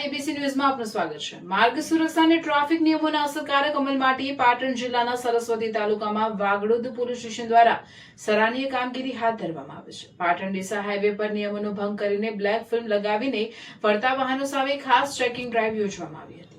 ABC ન્યૂઝમાં આપનું સ્વાગત છે। માર્ગ સુરક્ષા અને ટ્રાફિક નિયમોના અસરકારક અમલ માટે પાટણ જિલ્લાના સરસ્વતી તાલુકામાં વાગડોદ પોલીસ સ્ટેશન દ્વારા સરાહનીય કામગીરી હાથ ધરવામાં આવી છે। પાટણ ડીસા હાઈવે પર નિયમોનો ભંગ કરીને બ્લેક ફિલ્મ લગાવીને ફરતા વાહનો સામે ખાસ ચેકિંગ ડ્રાઈવ યોજવામાં આવી હતી।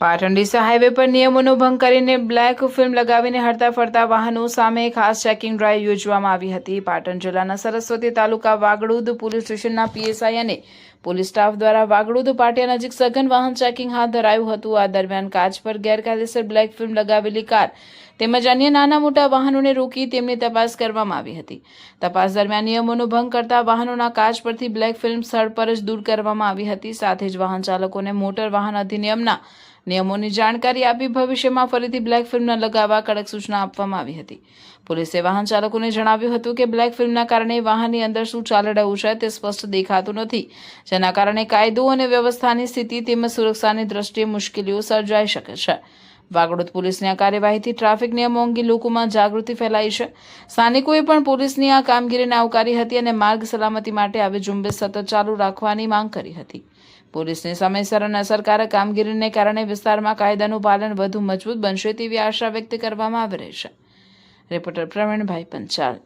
પાટણ ડીસા હાઈવે પર નિયમોનો ભંગ કરીને બ્લેક ફિલ્મ લગાવીને હરતા ફરતા વાહનો સામે ખાસ ચેકિંગ ડ્રાઈવ યોજવામાં આવી હતી। પાટણ જિલ્લાના સરસ્વતી તાલુકા વાગડોદ પોલીસ સ્ટેશનના પીએસઆઈ અને પોલીસ સ્ટાફ દ્વારા વાગડોદ પાટિયા નજીક સઘન વાહન ચેકિંગ હાથ ધરાયું હતું। આ દરમિયાન કાચ પર ગેરકાયદેસર બ્લેક ફિલ્મ લગાવેલી કાર તેમજ અન્ય નાના મોટા વાહનોને રોકી તેમની તપાસ કરવામાં આવી હતી। તપાસ દરમિયાન નિયમોનો ભંગ કરતા વાહનોના કાચ પરથી બ્લેક ફિલ્મ સ્થળ પર જ દૂર કરવામાં આવી હતી। સાથે જ વાહન ચાલકોને મોટર વાહન અધિનિયમના નિયમોની જાણકારી આપી ભવિષ્યમાં ફરીથી બ્લેક ફિલ્મ ન લગાવવા કડક સૂચના આપવામાં આવી હતી। પોલીસે વાહન ચાલકોને જણાવ્યું હતું કે બ્લેક ફિલ્મના કારણે વાહનની અંદર શું ચાલી રહ્યું છે તે સ્પષ્ટ દેખાતું નથી, જેના કારણે કાયદો અને વ્યવસ્થાની સ્થિતિ તેમજ સુરક્ષાની દ્રષ્ટિએ મુશ્કેલીઓ સર્જાઈ શકે છે। વાગડોદ પોલીસની આ કાર્યવાહીથી ટ્રાફિક નિયમો અંગે લોકોમાં જાગૃતિ ફેલાઈ છે। સ્થાનિકોએ પણ પોલીસની આ કામગીરીને આવકારી હતી અને માર્ગ સલામતી માટે આવી ઝુંબેશ સતત ચાલુ રાખવાની માંગ કરી હતી। પોલીસની સમયસર અને અસરકારક કામગીરીને કારણે વિસ્તારમાં કાયદાનું પાલન વધુ મજબૂત બનશે તેવી આશા વ્યક્ત કરવામાં આવી રહી છે। રિપોર્ટર પ્રવીણભાઈ પંચાલ।